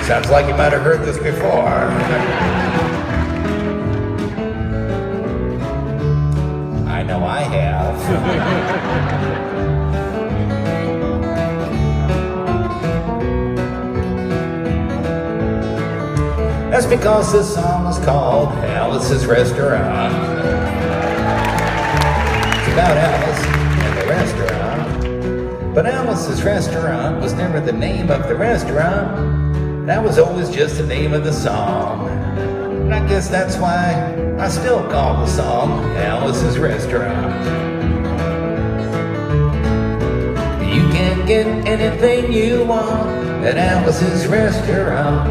Sounds like you might have heard this before. I know I have. That's because this song is called Alice's Restaurant. It's about Alice and the restaurant. But Alice's Restaurant was never the name of the restaurant. That was always just the name of the song. And I guess that's why I still call the song Alice's Restaurant. You can get anything you want at Alice's Restaurant.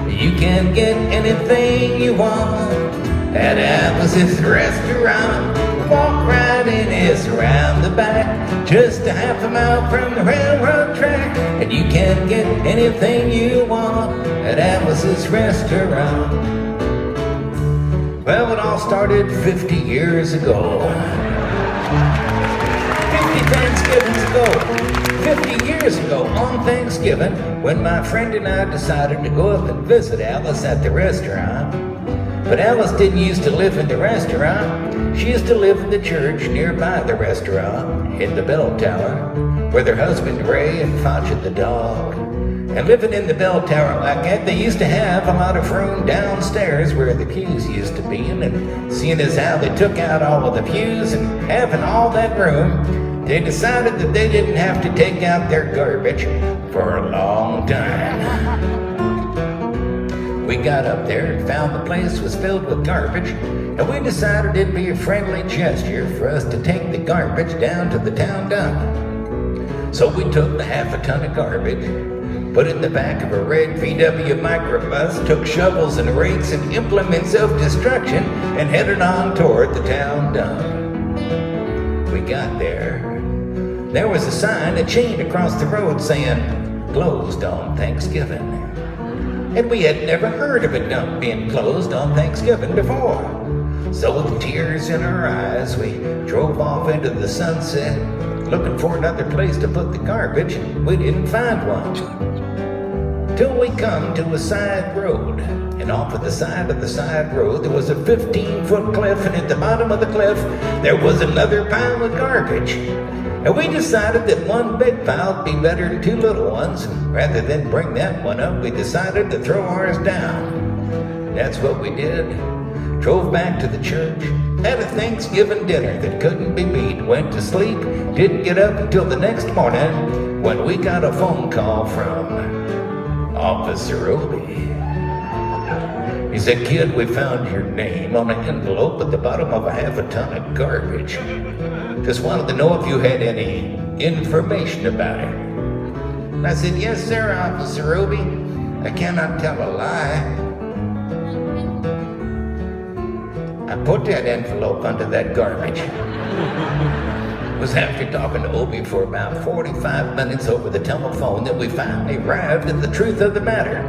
You can get anything you want at Alice's Restaurant. Walk right in, it's around the back, just a half a mile from the railroad track. And you can get anything you want at Alice's Restaurant. Well, it all started 50 years ago. 50 Thanksgivings ago. 50 years ago on Thanksgiving, when my friend and I decided to go up and visit Alice at the restaurant. But Alice didn't used to live in the restaurant. She used to live in the church nearby the restaurant, in the bell tower, with her husband Ray and Facha the dog. And living in the bell tower like that, they used to have a lot of room downstairs where the pews used to be. And seeing as how they took out all of the pews and having all that room, they decided that they didn't have to take out their garbage for a long time. We got up there and found the place was filled with garbage, and we decided it'd be a friendly gesture for us to take the garbage down to the town dump. So we took the half a ton of garbage, put it in the back of a red VW microbus, took shovels and rakes and implements of destruction, and headed on toward the town dump. We got there. There was a sign, a chain across the road saying, "Closed on Thanksgiving." And we had never heard of a dump being closed on Thanksgiving before. So with tears in our eyes, we drove off into the sunset, looking for another place to put the garbage. We didn't find one. Till we come to a side road. And off of the side road, there was a 15-foot cliff, and at the bottom of the cliff, there was another pile of garbage. And we decided that one big pile would be better than two little ones. And rather than bring that one up, we decided to throw ours down. That's what we did. Drove back to the church, had a Thanksgiving dinner that couldn't be beat, went to sleep, didn't get up until the next morning when we got a phone call from Officer Obie. He said, "Kid, we found your name on an envelope at the bottom of a half a ton of garbage. Just wanted to know if you had any information about it." And I said, "Yes, sir, Officer Obie. I cannot tell a lie. I put that envelope under that garbage." It was after talking to Obie for about 45 minutes over the telephone that we finally arrived at the truth of the matter.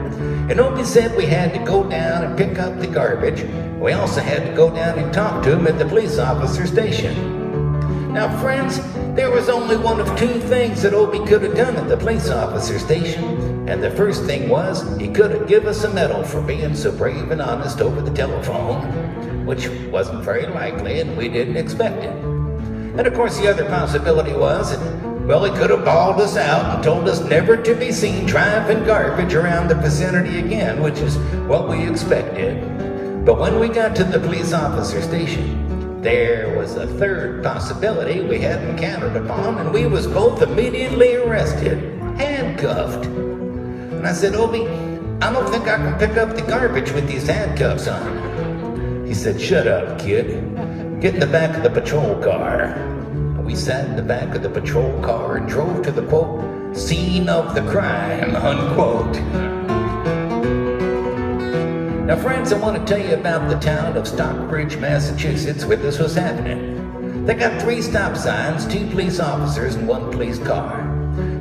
And Obie said we had to go down and pick up the garbage. We also had to go down and talk to him at the police officer station. Now, friends, there was only one of two things that Obie could have done at the police officer station. And the first thing was, he could have given us a medal for being so brave and honest over the telephone, which wasn't very likely, and we didn't expect it. And of course, the other possibility was that, well, he could have bawled us out and told us never to be seen driving garbage around the vicinity again, which is what we expected. But when we got to the police officer station, there was a third possibility we hadn't counted upon, and we was both immediately arrested, handcuffed. And I said, "Obie, I don't think I can pick up the garbage with these handcuffs on." He said, "Shut up, kid. Get in the back of the patrol car." We sat in the back of the patrol car and drove to the, quote, "scene of the crime," unquote. Now, friends, I want to tell you about the town of Stockbridge, Massachusetts, where this was happening. They got 3 stop signs, 2 police officers, and 1 police car.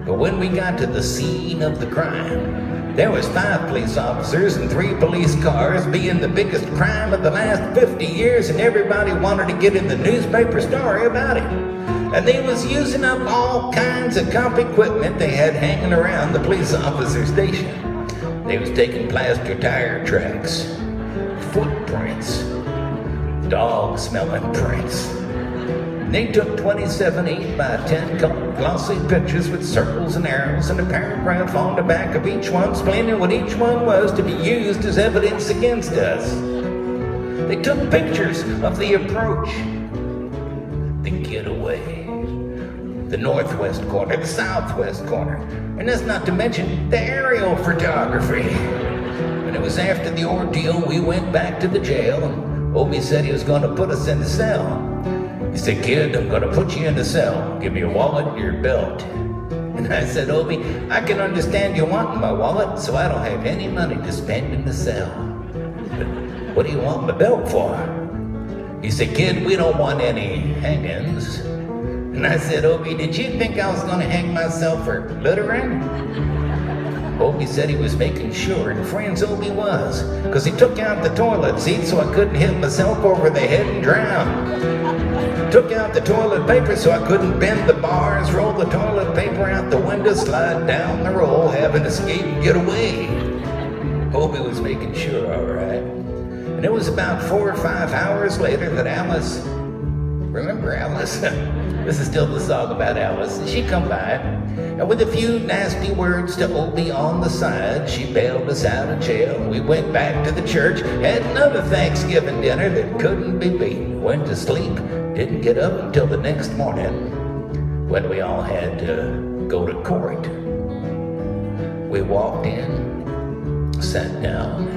But when we got to the scene of the crime, there was 5 police officers and 3 police cars, being the biggest crime of the last 50 years, and everybody wanted to get in the newspaper story about it. And they was using up all kinds of comp equipment they had hanging around the police officer station. They was taking plaster tire tracks, footprints, dog-smelling prints. They took 27 8x10 colored glossy pictures with circles and arrows and a paragraph on the back of each one explaining what each one was to be used as evidence against us. They took pictures of the approach, the getaway, the northwest corner, the southwest corner, and that's not to mention the aerial photography. When it was after the ordeal, we went back to the jail, and Obi said he was going to put us in the cell. He said, "Kid, I'm going to put you in the cell. Give me your wallet and your belt." And I said, "Obi, I can understand you wanting my wallet, so I don't have any money to spend in the cell. But what do you want my belt for?" He said, "Kid, we don't want any hangings." And I said, "Obi, did you think I was going to hang myself for littering?" Obi said he was making sure, and friends, Obi was, because he took out the toilet seat so I couldn't hit myself over the head and drown. Took out the toilet paper so I couldn't bend the bars, roll the toilet paper out the window, slide down the roll, have an escape and get away. Obi was making sure, all right. And it was about 4 or 5 hours later that Alice, remember Alice? This is still the song about Alice. She come by, and with a few nasty words to Obi on the side, she bailed us out of jail. We went back to the church, had another Thanksgiving dinner that couldn't be beaten. Went to sleep, didn't get up until the next morning when we all had to go to court. We walked in, sat down.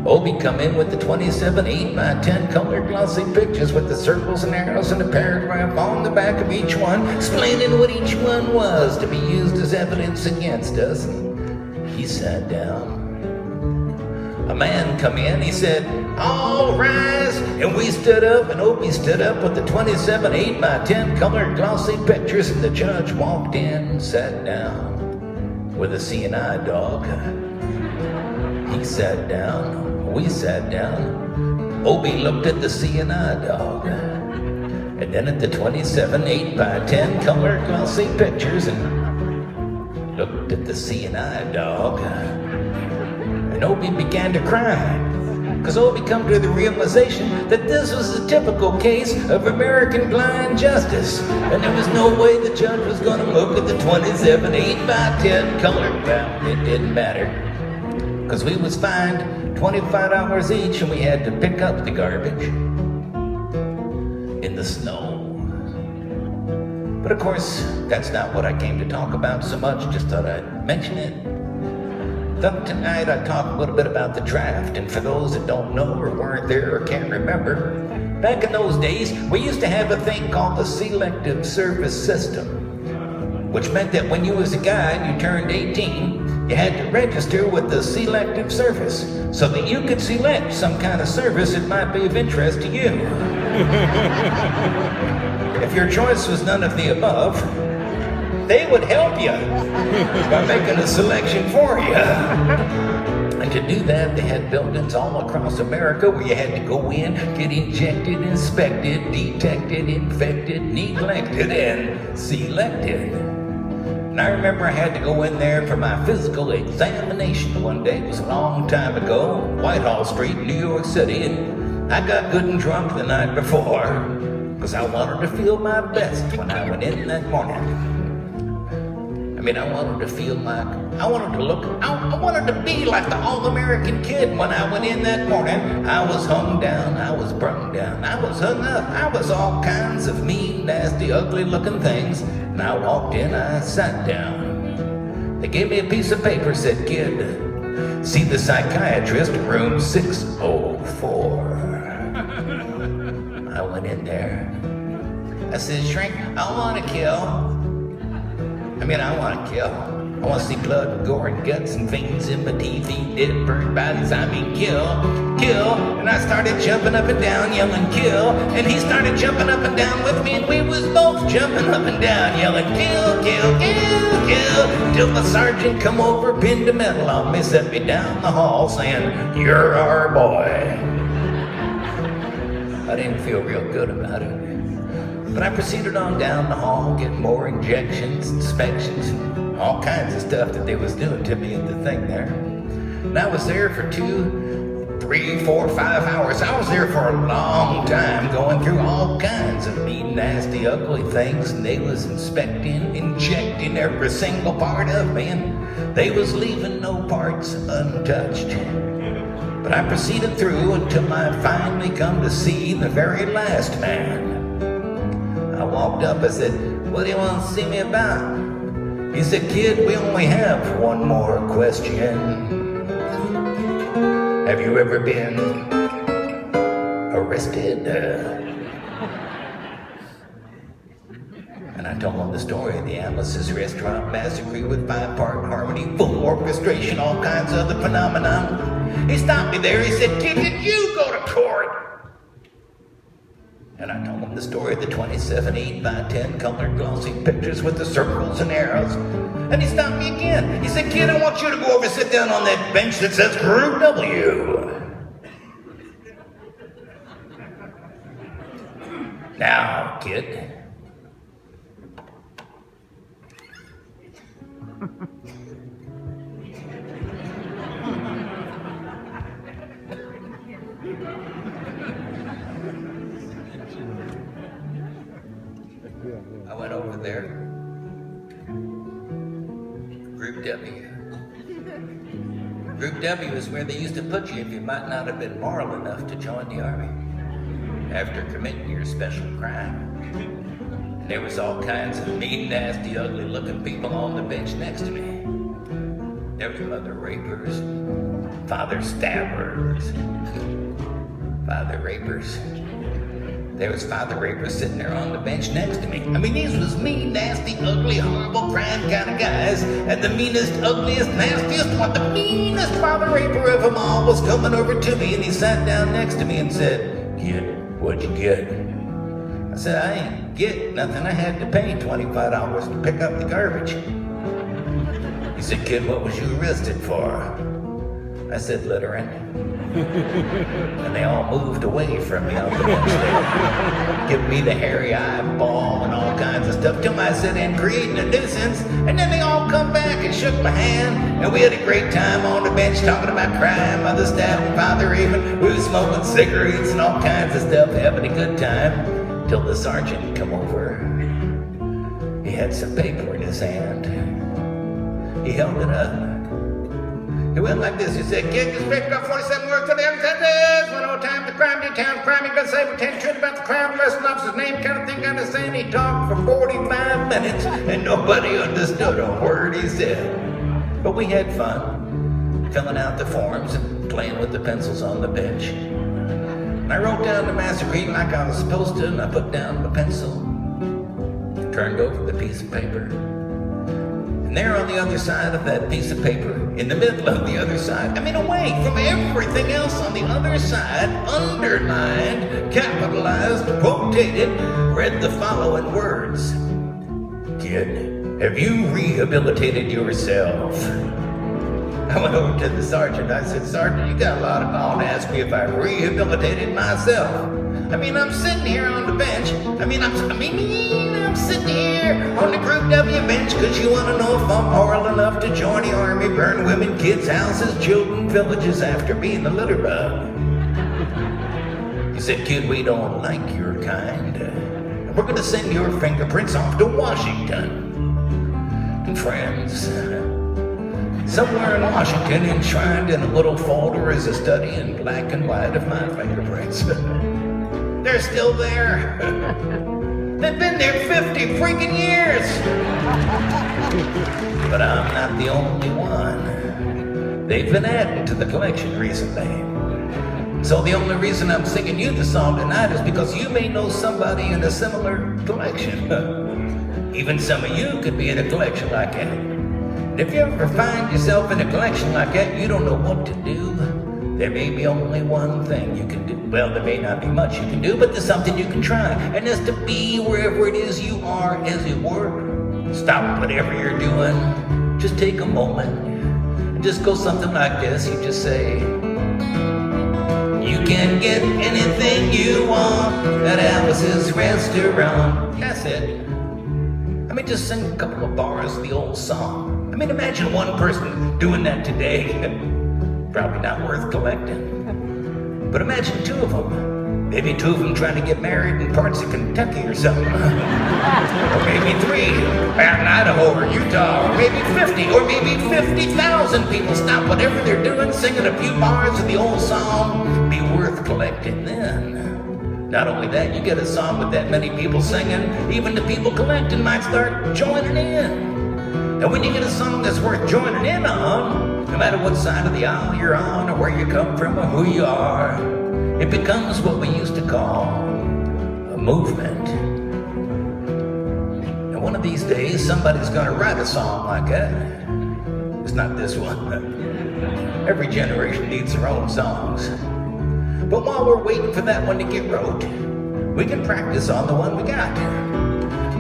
Obi come in with the 27 8x10 colored glossy pictures with the circles and arrows and a paragraph on the back of each one explaining what each one was to be used as evidence against us. And he sat down. A man come in, he said, "All rise," and we stood up, and Obi stood up with the 27 8x10 colored glossy pictures, and the judge walked in, sat down with a CNI dog. He sat down. We sat down. Obi looked at the CNI dog, and then at the 27 8x10 colored glossy pictures, and looked at the CNI dog. And Obi began to cry, because Obi come to the realization that this was a typical case of American blind justice, and there was no way the judge was going to look at the 27 8x10 colored. Well, it didn't matter, because we was fined $25 each, and we had to pick up the garbage in the snow. But of course, that's not what I came to talk about so much. Just thought I'd mention it. Thought tonight I'd talk a little bit about the draft, and for those that don't know or weren't there or can't remember, back in those days, we used to have a thing called the selective service system, which meant that when you was a guy and you turned 18, you had to register with the selective service so that you could select some kind of service that might be of interest to you. If your choice was none of the above, they would help you by making a selection for you. And to do that, they had buildings all across America where you had to go in, get injected, inspected, detected, infected, neglected, and selected. And I remember I had to go in there for my physical examination one day. It was a long time ago, Whitehall Street, New York City, and I got good and drunk the night before because I wanted to feel my best when I went in that morning. I wanted to feel like, I wanted to be like the all-American kid when I went in that morning. I was hung down, I was brung down, I was hung up, I was all kinds of mean, nasty, ugly-looking things. And I walked in, I sat down. They gave me a piece of paper, said, "Kid, see the psychiatrist in room 604. I went in there. I said, "Shrink, I want to kill. I want to kill. I want to see blood and gore and guts and veins in my TV, dead, burned bodies. Kill, kill." And I started jumping up and down, yelling, "Kill." And he started jumping up and down with me, and we was both jumping up and down, yelling, "Kill, kill, kill, kill." Till the sergeant come over, pinned a medal on me, set me down the hall, saying, "You're our boy." I didn't feel real good about it. But I proceeded on down the hall, getting more injections, inspections. all kinds of stuff that they was doing to me at the thing there. And I was there for 2, 3, 4, 5 hours. I was there for a long time, going through all kinds of mean, nasty, ugly things, and they was injecting every single part of me, and they was leaving no parts untouched. But I proceeded through until I finally come to see the very last man. I walked up, I said, "What do you want to see me about?" He said, "Kid, we only have one more question. Have you ever been arrested?" And I told him the story of the Atlas's Restaurant Massacre with 5-part harmony, full orchestration, all kinds of other phenomenon. He stopped me there. He said, "Kid, did you go to court?" And I told him the story of the 27 8x10 colored glossy pictures with the circles and arrows. And he stopped me again. He said, "Kid, I want you to go over and sit down on that bench that says Group W. Now, kid." I went over there. Group W. Group W is where they used to put you if you might not have been moral enough to join the army after committing your special crime. And there was all kinds of mean, nasty, ugly-looking people on the bench next to me. There was mother rapers, father stabbers, father rapers. There was father rapers sitting there on the bench next to me. I mean, these was mean, nasty, ugly, horrible, crime kind of guys. And the meanest, ugliest, nastiest one, the meanest father raper of them all was coming over to me, and he sat down next to me and said, "Kid, what'd you get?" I said, "I ain't get nothing. I had to pay $25 to pick up the garbage." He said, "Kid, what was you arrested for?" I said, "Littering." And they all moved away from me on the bench there, giving me the hairy eyeball and all kinds of stuff till I said, "And creating a nuisance." And then they all come back and shook my hand, and we had a great time on the bench talking about crime, mother stabbing, father raping. We was smoking cigarettes and all kinds of stuff, having a good time, till the sergeant come over. He had some paper in his hand. He held it up. He went like this. He said, "Kid, just picked up 47 words to the other sentence. One more time, the crime detail, crime, you gonna say, pretend truth about the crime, arresting officer's name, kind of thing, kind of saying." He talked for 45 minutes, and nobody understood a word he said. But we had fun, filling out the forms and playing with the pencils on the bench. And I wrote down the massacre like I was supposed to, and I put down the pencil, turned over the piece of paper. And there on the other side of that piece of paper, in the middle of the other side, I mean away from everything else on the other side, underlined, capitalized, quotated, read the following words: "Kid, have you rehabilitated yourself?" I went over to the sergeant. I said, "Sergeant, you got a lot of call to ask me if I rehabilitated myself. I mean, I'm sitting here on the bench. I'm sitting here on the Group W bench because you want to know if I'm moral enough to join the army, burn women, kids, houses, children, villages after being a litter bug." He said, "Kid, we don't like your kind. We're going to send your fingerprints off to Washington." And friends, somewhere in Washington, enshrined in a little folder, is a study in black and white of my fingerprints. They're still there. They've been there 50 freaking years. But I'm not the only one. They've been adding to the collection recently. So the only reason I'm singing you the song tonight is because you may know somebody in a similar collection. Even some of you could be in a collection like that. And if you ever find yourself in a collection like that, you don't know what to do, there may be only one thing you can do. Well, there may not be much you can do, but there's something you can try. And that's to be wherever it is you are, as it were. Stop whatever you're doing. Just take a moment and just go something like this. You just say, "You can get anything you want at Alice's Restaurant." That's it. I I mean, just sing a couple of bars of the old song. I mean, imagine one person doing that today. Probably not worth collecting. But imagine two of them. Maybe two of them trying to get married in parts of Kentucky or something. Or maybe three out in Idaho or Utah. Or maybe 50. Or maybe 50,000 people stop whatever they're doing, singing a few bars of the old song. Be worth collecting then. Not only that, you get a song with that many people singing, even the people collecting might start joining in. And when you get a song that's worth joining in on, no matter what side of the aisle you're on, or where you come from, or who you are, it becomes what we used to call a movement. And one of these days, somebody's gonna write a song like that. It's not this one. Every generation needs their own songs. But while we're waiting for that one to get wrote, we can practice on the one we got.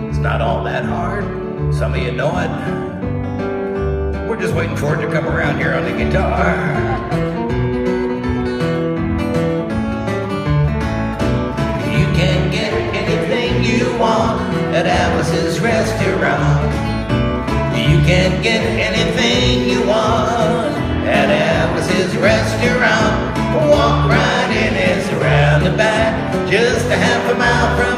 It's not all that hard. Some of you know it. We're just waiting for it to come around here on the guitar. You can get anything you want at Alice's Restaurant. You can get anything you want at Alice's Restaurant. Walk right in, it's around the back, just a half a mile from